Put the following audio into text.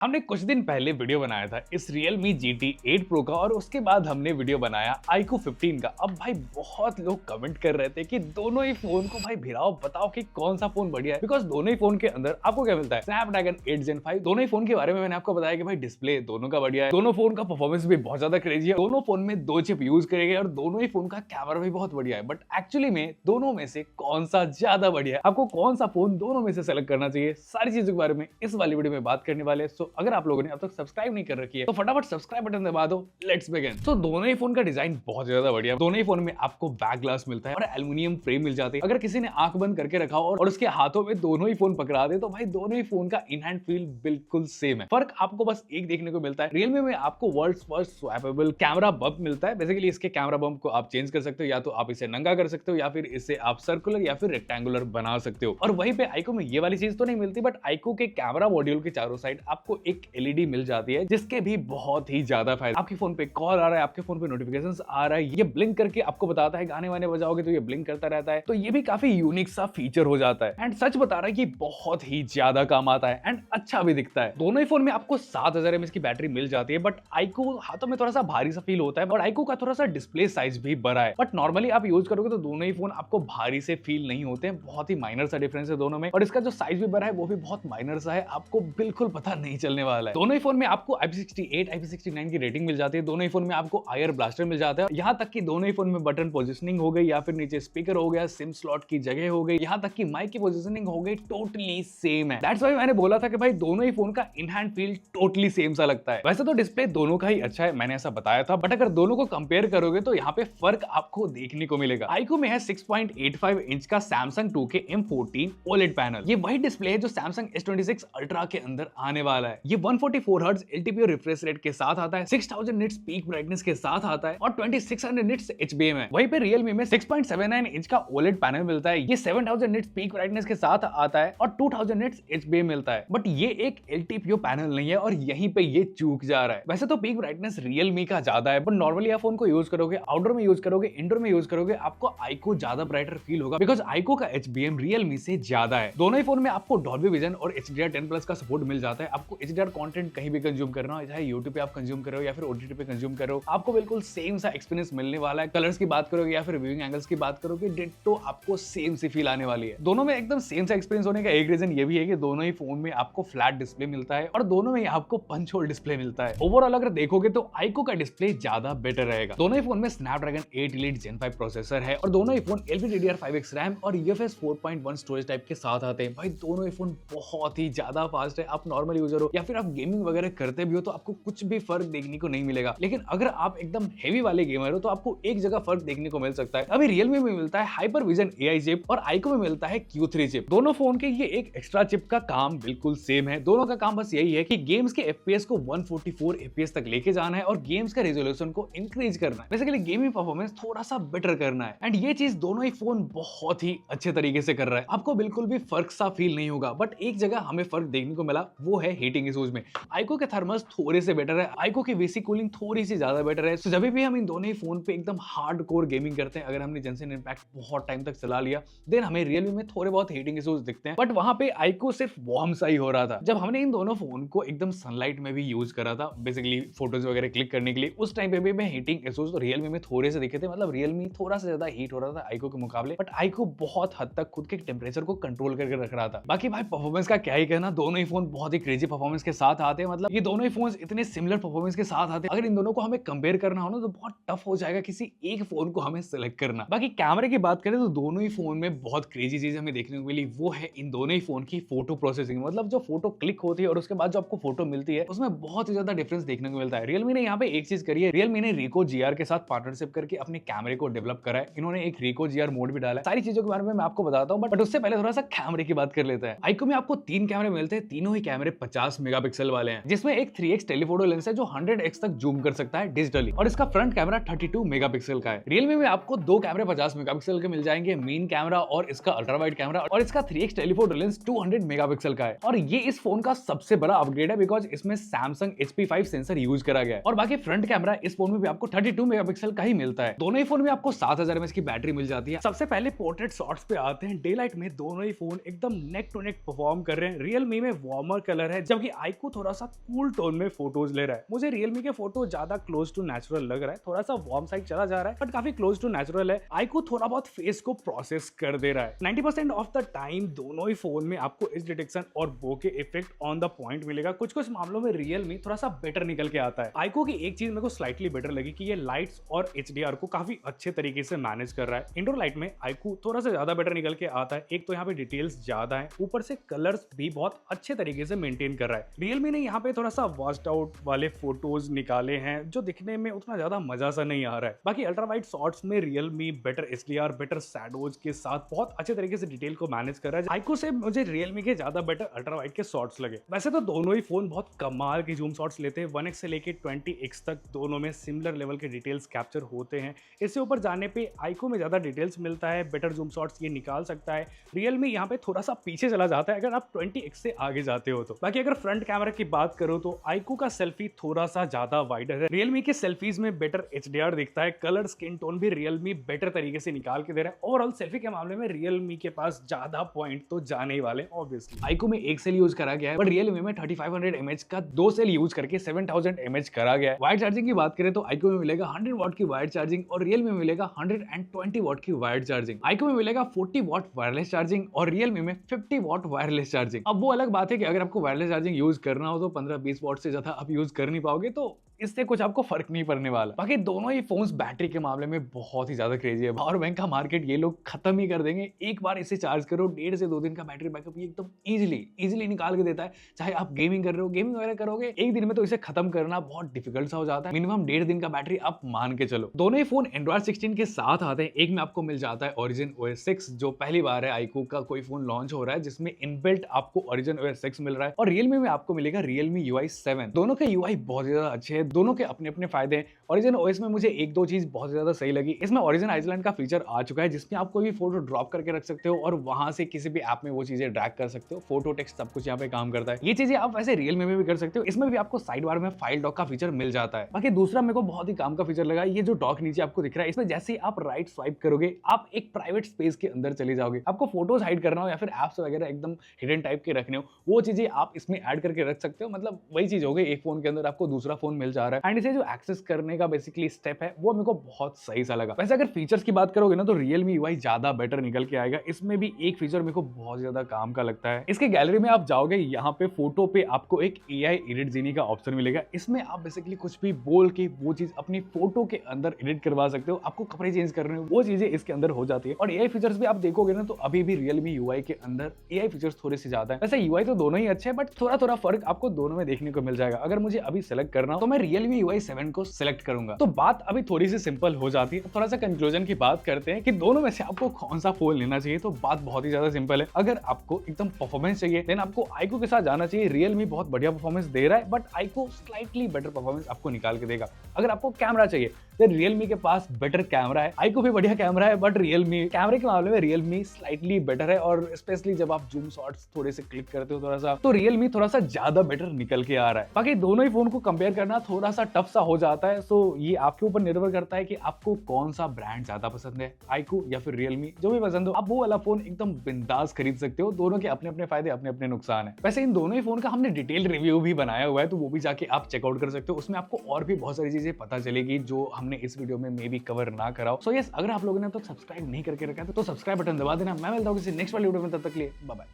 हमने कुछ दिन पहले वीडियो बनाया था इस Realme GT 8 Pro का और उसके बाद हमने वीडियो बनाया iQOO 15 का। अब भाई बहुत लोग कमेंट कर रहे थे कि दोनों ही फोन को भाई भिड़ाओ, बताओ कि कौन सा फोन बढ़िया है, बिकॉज दोनों ही फोन के अंदर आपको क्या मिलता है, स्नैपड्रैगन 8 Gen 5। दोनों ही फोन के बारे में मैंने आपको बताया कि भाई डिस्प्ले दोनों का बढ़िया है, दोनों फोन का परफॉर्मेंस भी बहुत ज्यादा क्रेजी है, दोनों फोन में 2 चिप यूज करेंगे और दोनों ही फोन का कैमरा भी बहुत बढ़िया है। बट एक्चुअली में दोनों में से कौन सा ज्यादा बढ़िया है, आपको कौन सा फोन दोनों में से सेलेक्ट करना चाहिए, सारी चीजों के बारे में इस वाली वीडियो में बात करने वाले हैं। सो अगर आप लोगों ने अब तक सब्सक्राइब नहीं कर रखी है तो फटाफट सब्सक्राइब बटन दबा दो। Let's begin. तो दोनों ही फोन का डिजाइन बहुत ज्यादा बढ़िया है। दोनों ही फोन में आपको बैक ग्लास मिलता है और एल्युमिनियम फ्रेम मिल जाती है। अगर किसी ने आंख बंद करके रखा हो और उसके हाथों में दोनों ही फोन पकड़ा दे तो भाई दोनों ही फोन का इन हैंड फील बिल्कुल सेम है। फर्क आपको बस एक देखने को मिलता है, Realme में आपको world's first swappable camera bump मिलता है। बेसिकली इसके कैमरा बम्प को आप चेंज कर सकते हो, या तो आप इसे नंगा कर सकते हो या फिर इसे आप सर्कुलर या फिर रेक्टेंगुलर बना सकते हो। और वहीं पे iQOO में ये वाली चीज तो नहीं मिलती, बट iQOO के कैमरा मॉड्यूल के चारों साइड आपको एक LED मिल जाती है जिसके भी बहुत ही ज्यादा फायदा। आपके फोन पे कॉल आ रहा है, आपके फोन पे नोटिफिकेशंस आ रहा है, ये ब्लिंक करके आपको बताता है, गाने वाने बजाओगे तो ये ब्लिंक करता रहता है। तो ये भी काफी यूनिक सा फीचर हो जाता है एंड सच बता रहा है कि बहुत ही ज्यादा काम आता है एंड अच्छा भी दिखता है। दोनों ही फोन में आपको 7000 mAh की बैटरी मिल जाती है, बट iQOO हाथों में थोड़ा सा भारी सा फील होता है और iQOO का थोड़ा सा डिस्प्ले साइज भी बड़ा है। बट नॉर्मली आप यूज करोगे तो दोनों ही फोन आपको भारी से फील नहीं होते हैं, बहुत ही माइनर सा डिफरेंस है दोनों में। और इसका जो साइज भी बड़ा है वो भी बहुत माइनर सा है, आपको बिल्कुल पता नहीं चलने वाला है। दोनों ही फोन में आपको IP68 IP69 की रेटिंग मिल जाती है। दोनों ही फोन में आपको IR ब्लास्टर मिल जाता है। यहाँ तक कि दोनों ही फोन में बटन पोजिशनिंग हो गई या फिर नीचे स्पीकर हो गया, सिम स्लॉट की जगह हो गई, यहाँ तक कि माइक की पोजिशनिंग हो गई, टोटली सेम है। दैट्स व्हाई मैंने बोला था कि भाई दोनों ही फोन का in hand feel totally same सा लगता है। वैसे तो डिस्प्ले दोनों का ही अच्छा है, मैंने ऐसा बताया था, बट अगर दोनों को कंपेयर करोगे तो यहाँ पे फर्क आपको देखने को मिलेगा। iQOO में है 6.85 इंच का Samsung 2K M14 OLED panel. ये वही डिस्प्ले है जो Samsung S26 Ultra के अंदर आने वाला है। ये 144 हर्ट्ज LTPO रिफ्रेश रेट के साथ आता है, 6000 निट्स पीक ब्राइटनेस के साथ आता है और 2600 निट्स HBM है। वहीं पे Realme में 6.79 इंच का OLED पैनल मिलता है। ये 7000 निट्स पीक ब्राइटनेस के साथ आता है और 2000 निट्स HBM मिलता है। बट ये एक LTPO पैनल नहीं है और यहीं पे ये चूक जा रहा है। वैसे तो पीक ब्राइटनेस Realme का ज्यादा है, बट नॉर्मली आप फोन को यूज करोगे, आउटडोर में यूज करोगे, इंडोर में यूज करोगे, आपको iQOO ज्यादा ब्राइटर फील होगा, बिकॉज iQOO का HBM Realme से ज्यादा है। दोनों ही फोन में आपको Dolby Vision और HDR10+ का सपोर्ट मिल जाता है। आपको HDR कंटेंट कहीं भी कंज्यूम करना हो, चाहे YouTube पे आप कंज्यूम कर रहे हो या फिर OTT पे कंज्यूम कर रहे हो, आपको बिल्कुल सेम सा एक्सपीरियंस मिलने वाला है। कलर्स की बात करोगे या फिर व्यूइंग एंगल्स की बात करोगे, डिट्टो आपको सेम सी फील आने वाली है। दोनों में एकदम सेम सा एक्सपीरियंस होने का एक रीजन ये भी है कि दोनों ही फोन में आपको फ्लैट डिस्प्ले मिलता है और दोनों में आपको पंच होल डिस्प्ले मिलता है। ओवरऑल अगर देखोगे तो iQOO का डिस्प्ले ज्यादा बेटर रहेगा। दोनों ही फोन में स्नैपड्रैगन 8 Elite Gen 5 प्रोसेसर है और दोनों ही फोन LPDDR5X रैम और UFS 4.1 स्टोरेज टाइप के साथ आते हैं। भाई दोनों ही फोन बहुत ही ज्यादा फास्ट है। आप नॉर्मल यूजर हो या फिर आप गेमिंग वगैरह करते भी हो तो आपको कुछ भी फर्क देखने को नहीं मिलेगा, लेकिन अगर आप एकदम हेवी वाले गेमर हो तो आपको एक जगह फर्क देखने को मिल सकता है। अभी Realme में मिलता है हाइपर विजन AI चिप और iQOO में मिलता है Q3 चिप। दोनों फोन के ये एक एक्स्ट्रा चिप का काम बिल्कुल सेम है। दोनों का काम बस यही है कि गेम्स के FPS को 144 FPS तक लेके जाना है और गेम्स का रेजोल्यूशन को इंक्रीज करना है। बेसिकली गेमिंग परफॉर्मेंस थोड़ा सा बेटर करना है एंड ये चीज दोनों ही फोन बहुत ही अच्छे तरीके से कर रहा है। आपको बिल्कुल भी फर्क सा फील नहीं होगा, बट एक जगह हमें फर्क देखने को मिला, वो है हीटिंग इश्यूज में। iQOO के थर्मल्स थोड़े से बेटर है, iQOO की VC कूलिंग थोड़ी सी ज्यादा बेटर है। तो जब भी हम इन दोनों ही फोन पे एकदम हार्डकोर गेमिंग करते हैं, अगर हमने जेंशिन इम्पैक्ट बहुत टाइम तक चला लिया, देन हमें Realme में थोड़े बहुत हीटिंग इश्यूज दिखते हैं, बट वहां पे iQOO सिर्फ वार्म सा ही हो रहा था। जब हमने इन दोनों फोन को एकदम सनलाइट में भी यूज करा था, बेसिकली फोटोज वगैरह क्लिक करने के लिए, उस टाइम पे भी मैं हीटिंग इश्यूज तो Realme में थोड़े से दिखे थे। मतलब Realme थोड़ा सा ज्यादा हीट हो रहा था iQOO के मुकाबले, बट iQOO बहुत हद तक खुद के टेम्परेचर को कंट्रोल करके रख रहा था। बाकी भाई परफॉर्मेंस का क्या ही कहना, दोनों ही फोन बहुत ही क्रेजी परफॉर्मेंस के साथ आते हैं। मतलब ये दोनों ही फोन इतने सिमिलर परफॉर्मेंस के साथ आते हैं, अगर इन दोनों को हमें कंपेयर करना हो ना तो बहुत टफ हो जाएगा किसी एक फोन को हमें सिलेक्ट करना। बाकी कैमरे की बात करें तो दोनों ही फोन में बहुत क्रेजी चीज हमें देखने को मिली, वो है इन दोनों ही फोन की फोटो प्रोसेसिंग। मतलब जो फोटो क्लिक होती है और उसके बाद जो आपको फोटो मिलती है उसमें बहुत ही ज्यादा डिफरेंस देखने को मिलता है। Realme ने यहाँ पे एक चीज करी है, Realme ने Ricoh GR के साथ पार्टनरशिप करके अपने कैमरे को डेवलप करा है। इन्होंने एक Ricoh GR मोड भी डाला है। सारी चीजों के बारे में मैं आपको बताता हूँ, बट उससे पहले थोड़ा सा कैमरे की बात कर लेते हैं। iQOO में आपको 3 कैमरे मिलते हैं, तीनों ही कैमरे 50 मेगापिक्सल वाले हैं, जिसमें एक 3x टेलीफोटो लेंस है जो 100x तक जूम कर सकता है डिजिटली और इसका फ्रंट कैमरा 32 मेगापिक्सल का है। Realme में आपको 2 कैमरे 50 मेगापिक्सल के मिल जाएंगे, मेन कैमरा और इसका अल्ट्रा वाइड कैमरा, और इसका 3x टेलीफोटो लेंस 200 मेगापिक्सल का है और ये इस फोन का सबसे बड़ा अपग्रेड है, बिकॉज इसमें Samsung HP5 सेंसर यूज करा गया है। और बाकी फ्रंट कैमरा इस फोन में भी आपको 32 मेगापिक्सल का ही मिलता है। दोनों ही फोन में आपको 7000 mAh की बैटरी मिल जाती है। सबसे पहले पोर्ट्रेट शॉट्स पे आते हैं। डे लाइट में दोनों ही फोन एकदम नेक टू नेक परफॉर्म कर रहे हैं। Realme में वार्मर कलर है, जबकि iQOO थोड़ा सा कूल टोन में फोटोज ले रहा है। मुझे Realme के फोटो ज्यादा क्लोज टू नेचुरल लग रहा है, थोड़ा सा वार्म साइड चला जा रहा है बट काफी क्लोज टू नेचुरल है। iQOO थोड़ा बहुत फेस को प्रोसेस कर दे रहा है। 90% ऑफ द टाइम दोनों ही फोन में आपको एज डिटेक्शन और bokeh effect on the point मिलेगा। कुछ कुछ मामलों में Realme थोड़ा सा बेटर निकल के आता है। iQOO की एक चीज मेरे को स्लाइटली बेटर लगी कि ये लाइट्स और HDR को काफी अच्छे तरीके से मैनेज कर रहा है। इंडोर लाइट में iQOO थोड़ा सा ज्यादा बेटर निकल के आता है। एक तो यहाँ पे डिटेल्स ज्यादा है, ऊपर से कलर्स भी बहुत अच्छे तरीके से मेंटेन कर रहा है। Realme ने यहाँ पे थोड़ा सा वास्ट आउट वाले फोटोज निकाले हैं जो दिखने में उतना ज्यादा मजा सा नहीं आ रहा है। बाकी अल्ट्रा वाइड शॉट्स में Realme better HDR better shadows के साथ बहुत अच्छे तरीके से डिटेल को मैनेज कर रहा है। iQOO से मुझे Realme के ज्यादा बेटर अल्ट्रा वाइड के शॉट्स लगे। वैसे तो दोनों ही फोन बहुत कमाल की जूम शॉट्स लेते हैं, 1x से लेके 20x तक दोनों में सिमिलर लेवल के डिटेल्स कैप्चर होते हैं। इससे ऊपर जाने पे iQOO में ज्यादा डिटेल्स मिलता है, बेटर जूम शॉट्स ये निकाल सकता है। Realme यहाँ पे थोड़ा सा पीछे चला जाता है अगर आप 20x से आगे जाते हो तो। बाकी अगर फ्रंट कैमरा की बात करो तो iQOO का सेल्फी थोड़ा सा ज्यादा वाइडर है। Realme के सेल्फीज में बेटर HDR दिखता है, कलर स्किन टोन भी Realme बेटर तरीके से निकाल के दे रहा है। ओवरऑल सेल्फी के मामले में Realme के पास ज्यादा पॉइंट तो जाने ही वाले ऑब्वियसली। iQOO में एक सेल यूज करा गया है बट Realme में 3500 mAh का 2 सेल यूज करके 7000 mAh करा गया है। वायर्ड चार्जिंग की बात करें तो iQOO में मिलेगा 100 वॉट की वायर्ड चार्जिंग और Realme में मिलेगा 120 वॉट की वायर्ड चार्जिंग। iQOO में मिलेगा 40 वॉट वायरलेस चार्जिंग और Realme में 50 वॉट वायरलेस चार्जिंग। अब वो अलग बात है कि अगर आपको वायरलेस चार्जिंग यूज करना हो तो 15-20 वॉट से ज्यादा आप यूज कर नहीं पाओगे, तो इससे कुछ आपको फर्क नहीं पड़ने वाला। बाकी दोनों ही फोन्स बैटरी के मामले में बहुत ही ज्यादा क्रेजी है। पावर बैंक का मार्केट ये लोग खत्म ही कर देंगे। एक बार इसे चार्ज करो 1.5 से 2 दिन का बैटरी बैकअप ये एकदम इजीली निकाल के देता है। चाहे आप गेमिंग कर रहे हो, गेमिंग वगैरह करोगे एक दिन में तो इसे खत्म करना बहुत डिफिकल्ट सा हो जाता है। मिनिमम 1.5 दिन का बैटरी आप मान के चलो। दोनों ही फोन Android 16 के साथ आते हैं। एक में आपको मिल जाता है Origin OS 6 जो पहली बार है iQOO का कोई फोन लॉन्च हो रहा है जिसमें इनबिल्ट आपको Origin OS 6 मिल रहा है। और Realme में आपको मिलेगा Realme UI 7। दोनों के UI बहुत ज्यादा अच्छे हैं, दोनों के अपने अपने फायदे हैं। Origin OS में मुझे एक दो चीज बहुत ज्यादा सही लगी। इसमें Origin आइसलैंड का फीचर आ चुका है जिसमें आप कोई भी फोटो ड्रॉप करके रख सकते हो और वहां से किसी भी ऐप में वो चीजें ड्रैग कर सकते हो। फोटो टेक्स्ट सब कुछ यहाँ पे काम करता है। ये चीजें आप वैसे Realme में भी कर सकते हो। इसमें भी आपको साइड बार में फाइल डॉक का फीचर मिल जाता है। बाकी दूसरा मेरे को बहुत ही काम का फीचर लगा, ये जो डॉक नीचे आपको दिख रहा है, इसमें जैसे ही आप राइट स्वाइप करोगे आप एक प्राइवेट स्पेस के अंदर चले जाओगे। आपको फोटोज हाइड करना हो या फिर एप्स वगैरह एकदम हिडन टाइप के रखने हो, वो चीजें आप इसमें ऐड करके रख सकते हो। मतलब वही चीज हो गई, एक फोन के अंदर आपको दूसरा फोन मिल जा रहा है। एंड इसे जो एक्सेस करने का बेसिकली स्टेप है वो मेरे को बहुत सही सा लगा। वैसे अगर फीचर्स की बात करोगे ना तो Realme UI ज्यादा बेटर निकल के आएगा। इसमें भी एक फीचर मेरे को बहुत ज्यादा काम का लगता है। इसके गैलरी में आप जाओगे, यहाँ पे फोटो पे आपको एक AI एडिट जीनी का ऑप्शन मिलेगा। इसमें आप बेसिकली कुछ भी बोल के वो चीज अपनी फोटो के अंदर एडिट करवा सकते हो। आपको कपड़े चेंज करने हो वो चीजें इसके अंदर हो जाती है। और AI फीचर्स भी आप देखोगे ना तो अभी भी Realme UI के अंदर AI फीचर्स थोड़े से ज्यादा है। वैसे UI तो दोनों ही अच्छे हैं बट थोड़ा थोड़ा फर्क आपको दोनों में देखने को मिल जाएगा। अगर मुझे अभी सेलेक्ट करना हो तो मैं Realme UI 7 को सिलेक्ट करूंगा। तो बात अभी थोड़ी सी सिंपल हो जाती है। थोड़ा सा कंक्लूजन की बात करते हैं कि दोनों में से आपको कौन सा फोन लेना चाहिए। तो बात बहुत ही ज्यादा सिंपल है। अगर आपको एकदम परफॉर्मेंस चाहिए देन आपको iQOO के साथ जाना चाहिए। Realme बहुत बढ़िया परफॉर्मेंस दे रहा है but iQOO slightly better performance आपको निकाल के देगा। अगर आपको कैमरा चाहिए तो Realme के पास बेटर कैमरा है। iQOO भी बढ़िया कैमरा है बट Realme कैमरे के मामले में Realme स्लाइटली बेटर है। और स्पेशली जब आप जूम शॉट्स थोड़े से क्लिक करते हो थोड़ा सा तो Realme थोड़ा सा ज्यादा बेटर निकल के आ रहा है। बाकी दोनों ही फोन को कंपेयर करना थोड़ा सा टफ सा हो जाता है। सो ये आपके ऊपर निर्भर करता है कि आपको कौन सा ब्रांड ज्यादा पसंद है, iQOO या फिर Realme। जो भी पसंद हो आप वो वाला फोन एकदम बिंदास खरीद सकते हो। दोनों के अपने अपने फायदे अपने अपने नुकसान है। वैसे इन दोनों ही फोन का हमने डिटेल रिव्यू भी बनाया हुआ है तो वो भी जाके आप चेकआउट कर सकते हो। उसमें आपको और भी बहुत सारी चीजें पता चलेगी जो हमने इस वीडियो में मे बी कवर ना कराओ। सो यस, अगर आप लोगों ने तो सब्सक्राइब नहीं करके रखा है तो सब्सक्राइब बटन दबा देना। मैं मिलता हूँ किसी नेक्स्ट वाली वीडियो में, तब तक के लिए बाय बाय।